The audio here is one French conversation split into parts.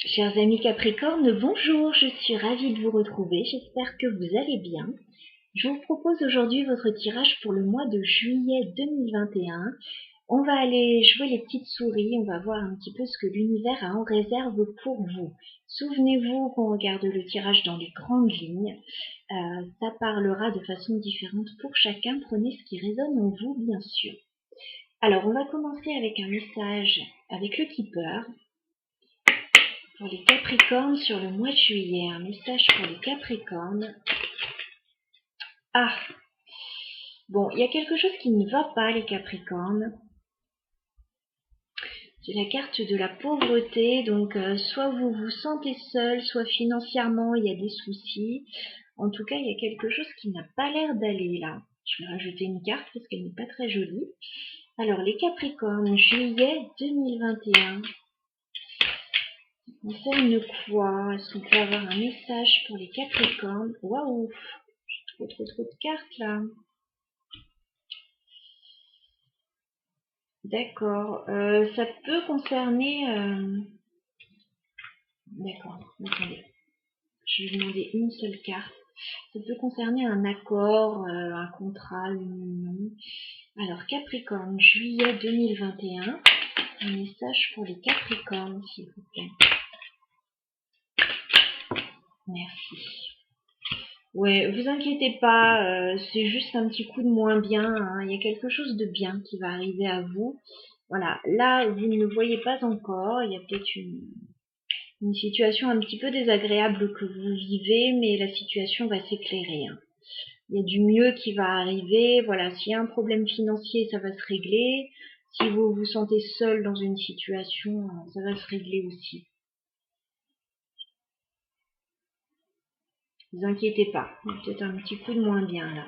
Chers amis Capricorne, bonjour, je suis ravie de vous retrouver, j'espère que vous allez bien. Je vous propose aujourd'hui votre tirage pour le mois de juillet 2021. On va aller jouer les petites souris, on va voir un petit peu ce que l'univers a en réserve pour vous. Souvenez-vous qu'on regarde le tirage dans les grandes lignes, ça parlera de façon différente pour chacun, prenez ce qui résonne en vous bien sûr. Alors on va commencer avec un message avec le Keeper. Pour les Capricornes sur le mois de juillet, un message pour les Capricornes. Ah, bon, il y a quelque chose qui ne va pas les Capricornes. C'est la carte de la pauvreté, donc soit vous vous sentez seul, soit financièrement il y a des soucis. En tout cas, il y a quelque chose qui n'a pas l'air d'aller là. Je vais rajouter une carte parce qu'elle n'est pas très jolie. Alors les Capricornes, juillet 2021. Ça concerne quoi? Est-ce qu'on peut avoir un message pour les Capricornes? Waouh! Trop de cartes là. D'accord. Ça peut concerner... D'accord, attendez. Je vais demander une seule carte. Ça peut concerner un accord, un contrat, une union. Alors Capricorne, juillet 2021. Un message pour les Capricornes, s'il vous plaît. Merci. Ouais, vous inquiétez pas, c'est juste un petit coup de moins bien, hein. Il y a quelque chose de bien qui va arriver à vous. Voilà, là, vous ne le voyez pas encore. Il y a peut-être une situation un petit peu désagréable que vous vivez, mais la situation va s'éclairer, hein. Il y a du mieux qui va arriver. Voilà, s'il y a un problème financier, ça va se régler. Si vous vous sentez seul dans une situation, ça va se régler aussi. Ne vous inquiétez pas, il y a peut-être un petit coup de moins bien là.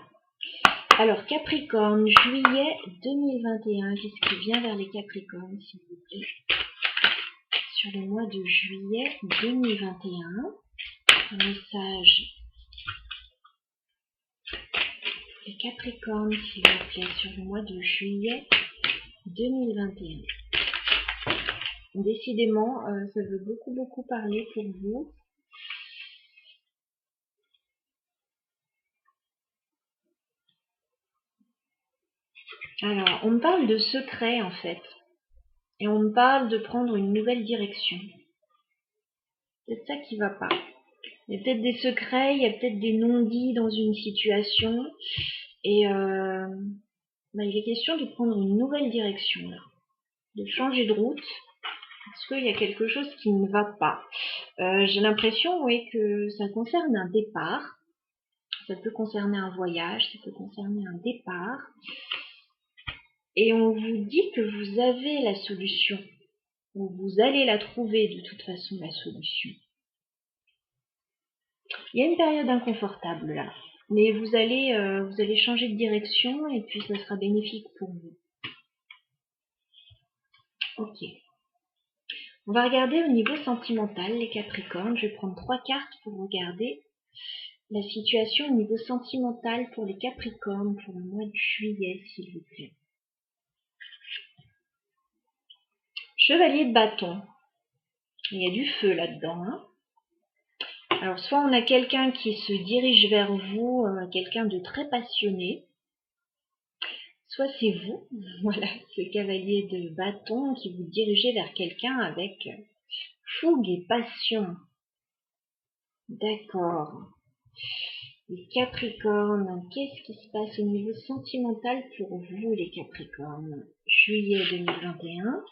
Alors Capricorne, juillet 2021, qu'est-ce qui vient vers les Capricornes, s'il vous plaît? Sur le mois de juillet 2021, un message les Capricornes, s'il vous plaît, sur le mois de juillet 2021. Décidément, ça veut beaucoup parler pour vous. Alors, on me parle de secret, en fait. Et on me parle de prendre une nouvelle direction. C'est ça qui va pas. Il y a peut-être des secrets, il y a peut-être des non-dits dans une situation. Et il est question de prendre une nouvelle direction, là. De changer de route. Parce qu'il y a quelque chose qui ne va pas. J'ai l'impression, oui, que ça concerne un départ. Ça peut concerner un voyage, ça peut concerner un départ. Et on vous dit que vous avez la solution. Ou vous allez la trouver de toute façon, la solution. Il y a une période inconfortable là. Mais vous allez changer de direction et puis ça sera bénéfique pour vous. Ok. On va regarder au niveau sentimental, les Capricornes. Je vais prendre 3 cartes pour regarder la situation au niveau sentimental pour les Capricornes pour le mois de juillet, s'il vous plaît. Chevalier de bâton. Il y a du feu là-dedans, hein. Alors, soit on a quelqu'un qui se dirige vers vous, quelqu'un de très passionné, soit c'est vous, voilà, ce cavalier de bâton qui vous dirigez vers quelqu'un avec fougue et passion. D'accord. Les Capricornes, qu'est-ce qui se passe au niveau sentimental pour vous, les Capricornes? Juillet 2021.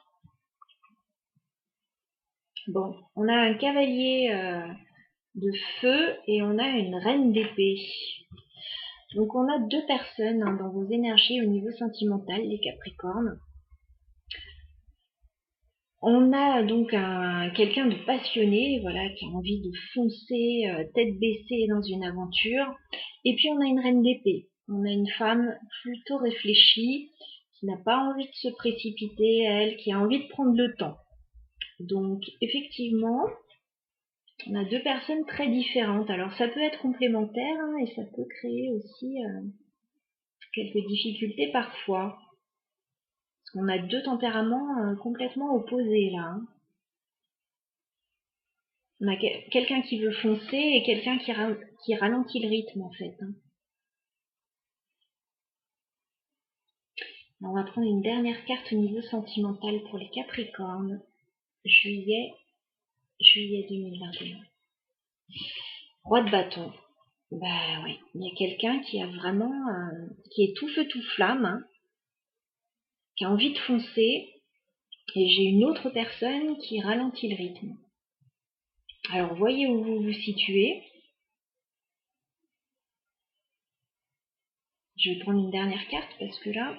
Bon, on a un cavalier de feu et on a une reine d'épée. Donc on a 2 personnes dans vos énergies au niveau sentimental, les Capricornes. On a donc quelqu'un de passionné, voilà, qui a envie de foncer tête baissée dans une aventure. Et puis on a une reine d'épée. On a une femme plutôt réfléchie, qui n'a pas envie de se précipiter, elle, qui a envie de prendre le temps. Donc effectivement, on a 2 personnes très différentes. Alors ça peut être complémentaire hein, et ça peut créer aussi quelques difficultés parfois. Parce qu'on a 2 tempéraments complètement opposés là. Hein. On a quelqu'un qui veut foncer et quelqu'un qui ralentit le rythme en fait. On va prendre une dernière carte au niveau sentimental pour les Capricornes. Juillet 2021. Roi de bâton. Bah oui, il y a quelqu'un qui a vraiment, qui est tout feu tout flamme, hein, qui a envie de foncer, et j'ai une autre personne qui ralentit le rythme. Alors voyez où vous vous situez. Je vais prendre une dernière carte parce que là,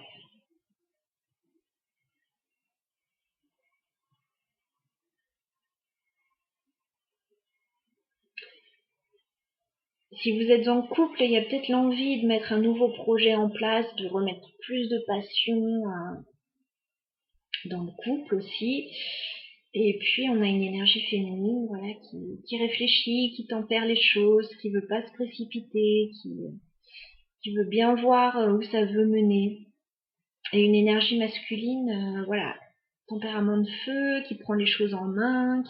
si vous êtes en couple, il y a peut-être l'envie de mettre un nouveau projet en place, de remettre plus de passion dans le couple aussi. Et puis on a une énergie féminine, voilà, qui réfléchit, qui tempère les choses, qui veut pas se précipiter, qui veut bien voir où ça veut mener. Et une énergie masculine, voilà, tempérament de feu, qui prend les choses en main,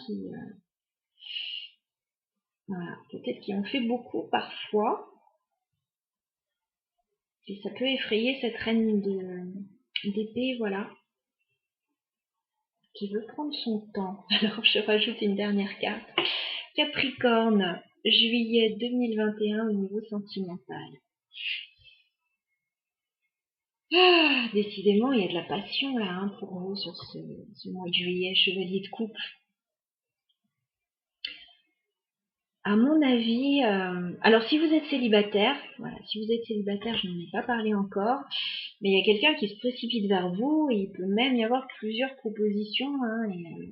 voilà, peut-être qui en fait beaucoup parfois. Et ça peut effrayer cette reine d'épée, voilà, qui veut prendre son temps. Alors je rajoute une dernière carte. Capricorne, juillet 2021 au niveau sentimental. Ah, décidément, il y a de la passion là, hein, pour vous sur ce mois de juillet, chevalier de coupe. À mon avis, alors si vous êtes célibataire, voilà, si vous êtes célibataire, je n'en ai pas parlé encore, mais il y a quelqu'un qui se précipite vers vous et il peut même y avoir plusieurs propositions, hein, et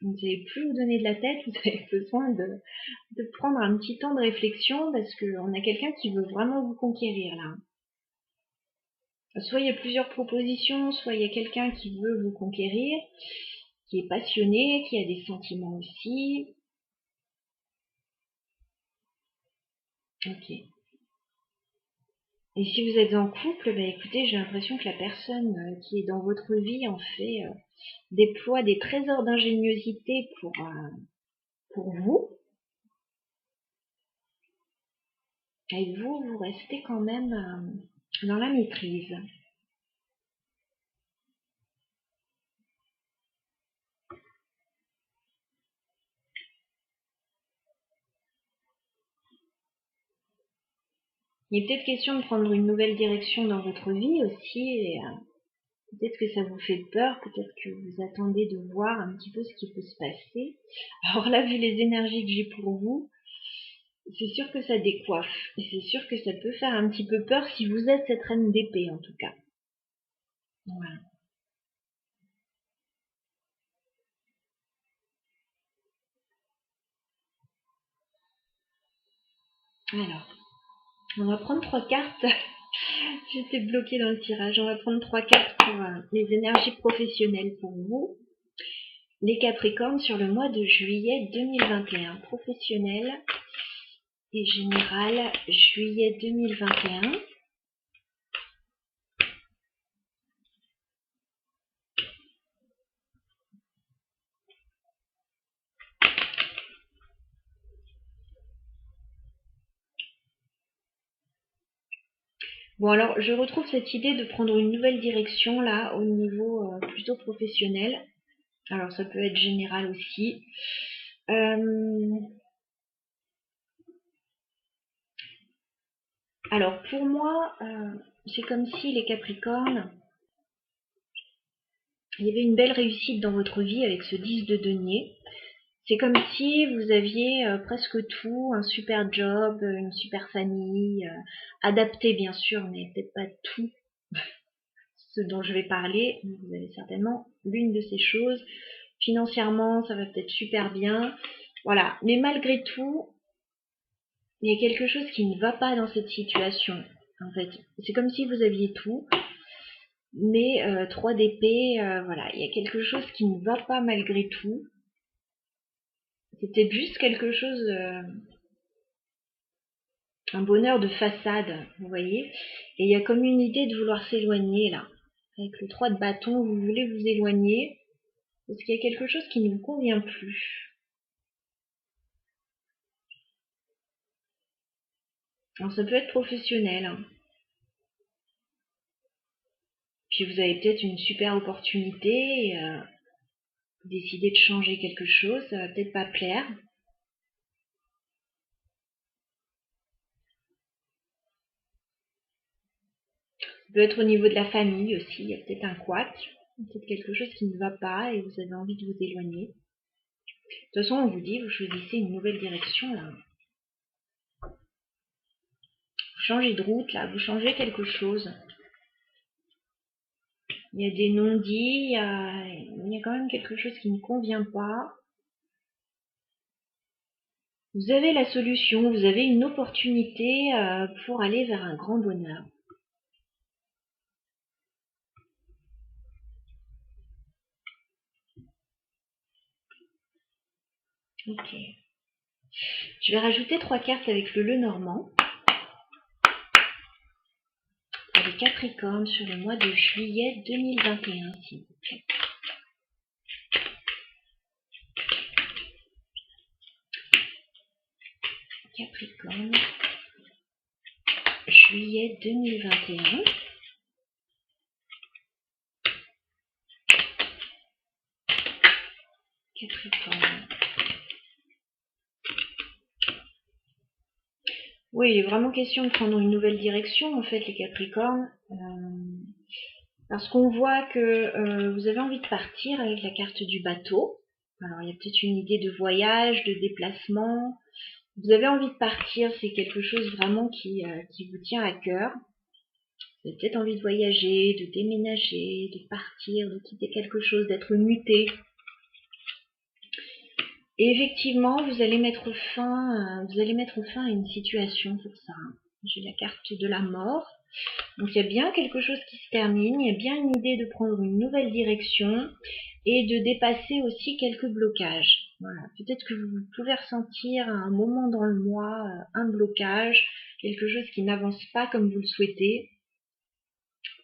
vous ne savez plus vous donner de la tête, vous avez besoin de prendre un petit temps de réflexion parce qu'on a quelqu'un qui veut vraiment vous conquérir là. Soit il y a plusieurs propositions, soit il y a quelqu'un qui veut vous conquérir, qui est passionné, qui a des sentiments aussi. Ok. Et si vous êtes en couple, bah écoutez, j'ai l'impression que la personne qui est dans votre vie en fait déploie des trésors d'ingéniosité pour vous. Et vous restez quand même dans la maîtrise. Il est peut-être question de prendre une nouvelle direction dans votre vie aussi. Et, peut-être que ça vous fait peur, peut-être que vous attendez de voir un petit peu ce qui peut se passer. Alors là, vu les énergies que j'ai pour vous, c'est sûr que ça décoiffe. Et c'est sûr que ça peut faire un petit peu peur si vous êtes cette reine d'épée, en tout cas. Voilà. Alors, on va prendre 3 cartes. J'étais bloquée dans le tirage. On va prendre 3 cartes pour les énergies professionnelles pour vous. Les Capricornes sur le mois de juillet 2021. Professionnel et général, juillet 2021. Bon, alors, je retrouve cette idée de prendre une nouvelle direction, là, au niveau plutôt professionnel. Alors, ça peut être général aussi. Alors, pour moi, c'est comme si les Capricornes, il y avait une belle réussite dans votre vie avec ce 10 de denier. C'est comme si vous aviez presque tout, un super job, une super famille, adapté bien sûr, mais peut-être pas tout ce dont je vais parler. Vous avez certainement l'une de ces choses. Financièrement, ça va peut-être super bien. Voilà. Mais malgré tout, il y a quelque chose qui ne va pas dans cette situation. En fait, c'est comme si vous aviez tout, mais 3 d'épée, voilà. Il y a quelque chose qui ne va pas malgré tout. C'était juste quelque chose, un bonheur de façade, vous voyez. Et il y a comme une idée de vouloir s'éloigner là. Avec le 3 de bâton, vous voulez vous éloigner parce qu'il y a quelque chose qui ne vous convient plus. Alors ça peut être professionnel, hein. Puis vous avez peut-être une super opportunité et vous décidez de changer quelque chose, ça va peut-être pas plaire. Ça peut être au niveau de la famille aussi, il y a peut-être un couac, peut-être quelque chose qui ne va pas et vous avez envie de vous éloigner. De toute façon, on vous dit, vous choisissez une nouvelle direction là. Vous changez de route là, vous changez quelque chose. Il y a des non-dits, il y a quand même quelque chose qui ne convient pas. Vous avez la solution, vous avez une opportunité pour aller vers un grand bonheur. Ok. Je vais rajouter 3 cartes avec le Lenormand. Pour les Capricornes sur le mois de juillet 2021, s'il vous plaît. Capricorne, juillet 2021. Capricorne. Oui, il est vraiment question de prendre une nouvelle direction, en fait, les Capricornes. Parce qu'on voit que vous avez envie de partir avec la carte du bateau. Alors, il y a peut-être une idée de voyage, de déplacement. Vous avez envie de partir, c'est quelque chose vraiment qui vous tient à cœur. Vous avez peut-être envie de voyager, de déménager, de partir, de quitter quelque chose, d'être muté. Et effectivement, vous allez mettre fin à une situation pour ça. J'ai la carte de la mort. Donc il y a bien quelque chose qui se termine, il y a bien une idée de prendre une nouvelle direction et de dépasser aussi quelques blocages. Voilà. Peut-être que vous pouvez ressentir à un moment dans le mois un blocage, quelque chose qui n'avance pas comme vous le souhaitez.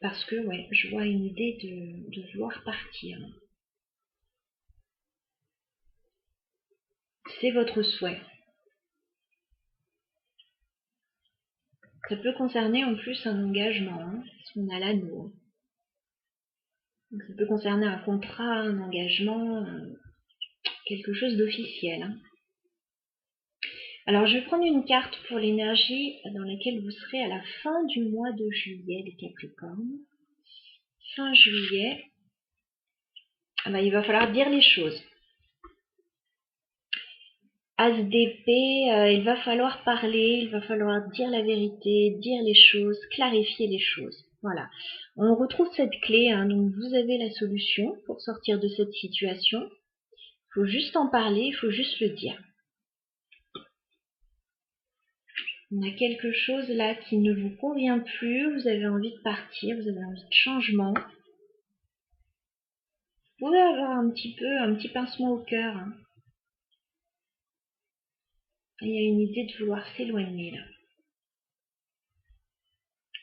Parce que ouais, je vois une idée de vouloir partir. C'est votre souhait. Ça peut concerner en plus un engagement, hein, parce qu'on a l'anneau. Donc ça peut concerner un contrat, un engagement, quelque chose d'officiel. Hein. Alors je vais prendre une carte pour l'énergie dans laquelle vous serez à la fin du mois de juillet, les Capricornes. Fin juillet. Ah bah, il va falloir dire les choses. As d'épée, il va falloir parler, il va falloir dire la vérité, dire les choses, clarifier les choses. Voilà. On retrouve cette clé, hein, donc vous avez la solution pour sortir de cette situation. Il faut juste en parler, il faut juste le dire. On a quelque chose là qui ne vous convient plus, vous avez envie de partir, vous avez envie de changement. Vous pouvez avoir un petit pincement au cœur. Hein. Il y a une idée de vouloir s'éloigner là.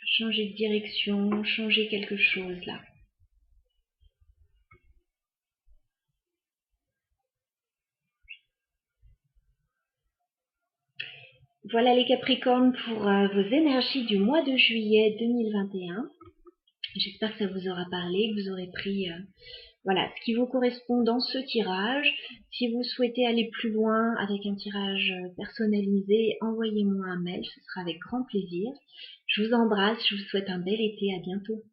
Changer de direction, changer quelque chose là. Voilà les Capricornes pour vos énergies du mois de juillet 2021. J'espère que ça vous aura parlé, que vous aurez pris voilà, ce qui vous correspond dans ce tirage. Si vous souhaitez aller plus loin avec un tirage personnalisé, envoyez-moi un mail, ce sera avec grand plaisir. Je vous embrasse, je vous souhaite un bel été, à bientôt.